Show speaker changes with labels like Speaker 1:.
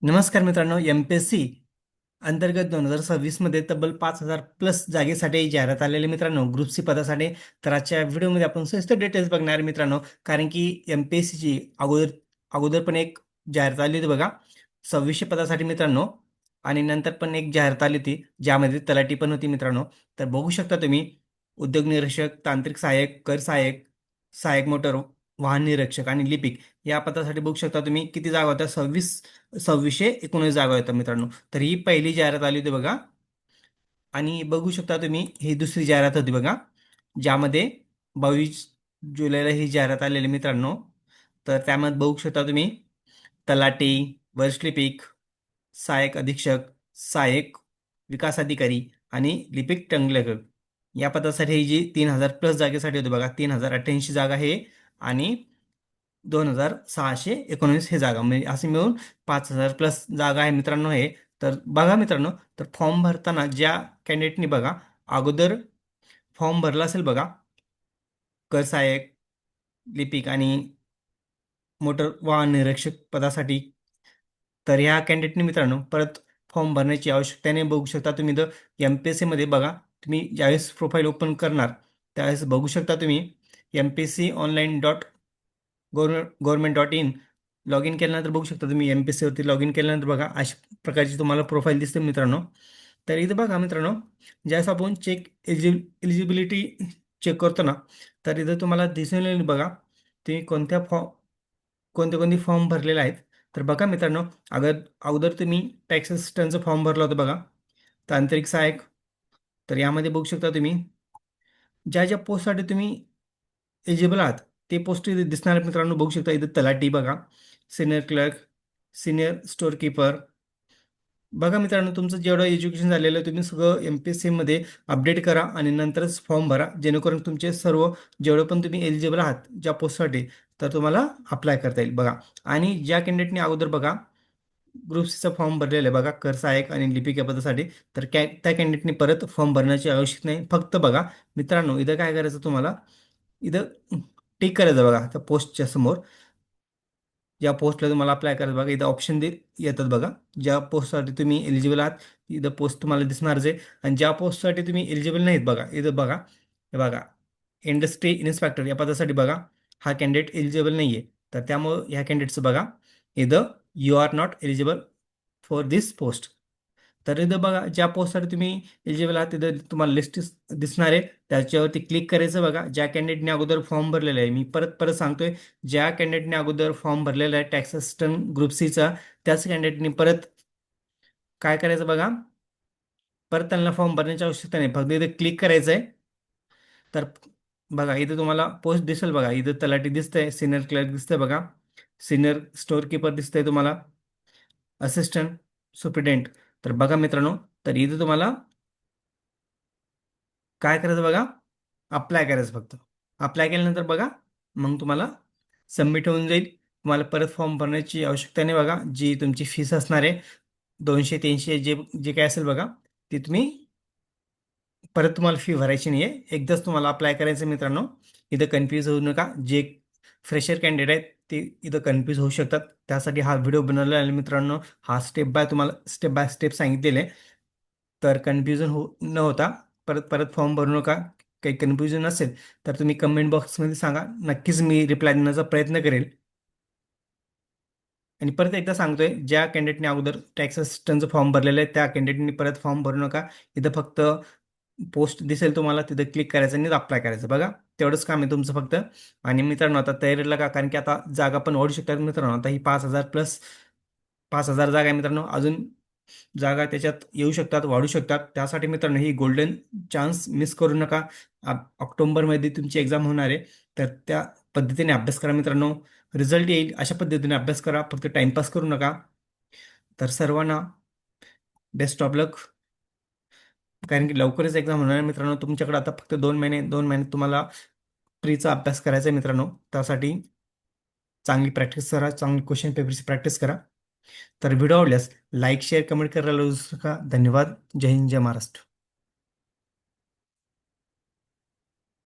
Speaker 1: नमस्कार मित्रांनो, एम-पी-एस-सी अंतर्गत 2026 मध्ये तब्बल 5,000 प्लस जागेसाठी जाहिरात आलेली मित्रांनो, ग्रुप सी पदासाठी. तर आजच्या व्हिडिओमध्ये आपण सविस्तर डिटेल्स बघणार आहे मित्रांनो, कारण की एम-पी-एस-सीची अगोदर अगोदर पण एक जाहिरात आली होती बघा, 2600 पदासाठी मित्रांनो. आणि नंतर पण एक जाहिरात आली होती, ज्यामध्ये तलाठी पण होती मित्रांनो. तर बघू शकता तुम्ही, उद्योग निरीक्षक, तांत्रिक सहाय्यक, कर सहाय्यक, सहाय्यक मोटर वाहन निरीक्षक आणि लिपिक या पदासाठी बघू शकता तुम्ही किती जागा होत्या. 2619 जागा होत्या मित्रांनो. तर ही पहिली जाहिरात आली होती बघा. आणि बघू शकता तुम्ही ही दुसरी जाहिरात होती बघा, ज्यामध्ये 22 जुलैला ही जाहिरात आलेली मित्रांनो. तर त्यामध्ये बघू शकता तुम्ही तलाठी, वरिष्ठ लिपिक, सहाय्यक अधीक्षक, सहाय्यक विकास अधिकारी आणि लिपिक टंगलेकर या पदासाठी ही जी 3,000 प्लस जागेसाठी होती बघा. 3,088 जागा हे आणि 2,619 हे जागा, म्हणजे असे मिळून 5,000 प्लस जागा आहे मित्रांनो हे. तर बघा मित्रांनो, तर फॉर्म भरताना ज्या कॅन्डिडेटनी बघा अगोदर फॉर्म भरला असेल बघा, कर सहाय्यक, लिपिक आणि मोटर वाहन निरीक्षक पदासाठी, तर ह्या कॅन्डिडेटनी मित्रांनो परत फॉर्म भरण्याची आवश्यकता नाही. बघू शकता तुम्ही इथं एम-पी-एस-सीमध्ये बघा, तुम्ही ज्यावेळेस प्रोफाईल ओपन करणार त्यावेळेस बघू शकता तुम्ही MPSC online.गव्हर्नमेंट.इन लॉग इन केल्यानंतर बघू शकता तुम्ही एम-पी-एस-सीवरती लॉग इन केल्यानंतर बघा अशा प्रकारची तुम्हाला प्रोफाईल दिसते मित्रांनो. तर इथं बघा मित्रांनो, ज्यावेळेस आपण एलिजिबिलिटी चेक करतो ना, तर इथं तुम्हाला दिसून येईल बघा, ते कोणते कोणते फॉर्म भरलेले आहेत. तर बघा मित्रांनो, अगोदर तुम्ही टॅक्स असिस्टंटचा फॉर्म भरला होता बघा, तांत्रिक सहाय्यक. तर यामध्ये बघू शकता तुम्ही ज्या ज्या पोस्टसाठी तुम्ही एलिजिबल आहात ते पोस्ट इथे दिसणार आहेत मित्रांनो. बघू शकता इथं तलाठी बघा, senior clerk, senior store keeper. बघा मित्रांनो, तुमचं जेवढं एज्युकेशन झालेलं आहे तुम्ही सगळं एम-पी-एस-सीमध्ये अपडेट करा आणि नंतरच फॉर्म भरा, जेणेकरून तुमचे सर्व जेवढं पण तुम्ही एलिजिबल आहात ज्या पोस्टसाठी, तर तुम्हाला अप्लाय करता येईल बघा. आणि ज्या कॅन्डिडेटने अगोदर बघा ग्रुप सीचा फॉर्म भरलेला आहे बघा, कर सहाय्यक आणि लिपिक या पदासाठी, तर त्या कॅन्डिडेटने परत फॉर्म भरण्याची आवश्यकता नाही. फक्त बघा मित्रांनो, इथं काय करायचं तुम्हाला, इथं टिक करायचं बघा त्या पोस्टच्या समोर. ज्या पोस्टला तुम्हाला अप्लाय करायचं बघा, इथं ऑप्शन येतात बघा, ज्या पोस्टसाठी तुम्ही एलिजिबल आहात इथं पोस्ट तुम्हाला दिसणारच आहे. आणि ज्या पोस्टसाठी तुम्ही एलिजिबल नाहीत बघा, इथं बघा, हे बघा, इंडस्ट्री इन्स्पेक्टर या पदासाठी बघा, हा कॅन्डिडेट एलिजिबल नाही आहे. तर त्यामुळं ह्या कॅन्डिडेटचं बघा, इथं you are not eligible for this post. तर इथं बघा, ज्या पोस्टसाठी तुम्ही एलिजिबल आहात तिथं तुम्हाला लिस्ट दिसणार आहे, त्याच्यावरती क्लिक करायचं बघा. ज्या कॅन्डिडेटने अगोदर फॉर्म भरलेला आहे, मी परत परत सांगतोय, ज्या कॅन्डिडेटने अगोदर फॉर्म भरलेला आहे टॅक्स असिस्टंट ग्रुप सीचा, त्याच कॅन्डिडेटने परत काय करायचं बघा, परत त्यांना फॉर्म भरण्याची आवश्यकता नाही, फक्त इथे क्लिक करायचं आहे. तर बघा इथं तुम्हाला पोस्ट दिसेल बघा, इथं तलाठी दिसतंय, सिनियर क्लर्क दिसतंय बघा, सिनियर स्टोअर कीपर दिसतंय तुम्हाला, असिस्टंट सुप्रिटेंडेंट. तर बघा मित्रांनो, तर इथं तुम्हाला काय करायचं बघा, अप्लाय करायचं फक्त. अप्लाय केल्यानंतर बघा, मग तुम्हाला सबमिट होऊन जाईल. तुम्हाला परत फॉर्म भरण्याची आवश्यकता नाही बघा. जी तुमची फीस असणार आहे 200-300 जे जे काय असेल बघा, ती तुम्ही परत तुम्हाला फी भरायची नाही आहे. एकदाच तुम्हाला अप्लाय करायचं मित्रांनो. इथं कन्फ्यूज होऊ नका. जे फ्रेशर कॅन्डिडेट आहेत ते इथं कन्फ्यूज होऊ शकतात. त्यासाठी हा व्हिडिओ बनवलेला आहे मित्रांनो. हा तुम्हाला स्टेप बाय स्टेप सांगितलेलं आहे. तर कन्फ्युजन न होता परत परत फॉर्म भरू नका. काही कन्फ्युजन असेल तर तुम्ही कमेंट बॉक्समध्ये सांगा. नक्कीच मी रिप्लाय देण्याचा प्रयत्न करेल. आणि परत एकदा सांगतोय, ज्या कॅन्डिडेटने अगोदर टॅक्स असिस्टंटचं फॉर्म भरलेलं आहे त्या कॅन्डिडेटनी परत फॉर्म भरू नका. इथं फक्त पोस्ट दिसेल तुम्हाला, तिथं क्लिक करायचं आणि अप्लाय करायचं बघा. तेवढंच काम आहे तुमचं फक्त. आणि मित्रांनो, आता तयारीला लागा, कारण की आता जागा पण वाढू शकतात मित्रांनो. आता ही 5,000 प्लस 5,000 जागा आहे मित्रांनो. अजून जागा त्याच्यात येऊ शकतात, वाढू शकतात. त्यासाठी मित्रांनो ही गोल्डन चान्स मिस करू नका. ऑक्टोबरमध्ये तुमची एक्झाम होणार आहे, तर त्या पद्धतीने अभ्यास करा मित्रांनो. रिझल्ट येईल अशा पद्धतीने अभ्यास करा, फक्त टाइमपास करू नका. तर सर्वांना बेस्ट ऑफ लक. कारण की लवकरच एक्झाम होणार आहे मित्रांनो. तुमच्याकडे आता फक्त 2 महिने तुम्हाला प्रीचा अभ्यास करायचा आहे मित्रांनो. त्यासाठी चांगली प्रॅक्टिस करा, चांगली क्वेश्चन पेपरची प्रॅक्टिस करा. तर व्हिडिओ आवडल्यास लाईक शेअर कमेंट करायला विसरू नका. धन्यवाद. जय हिंद, जय महाराष्ट्र.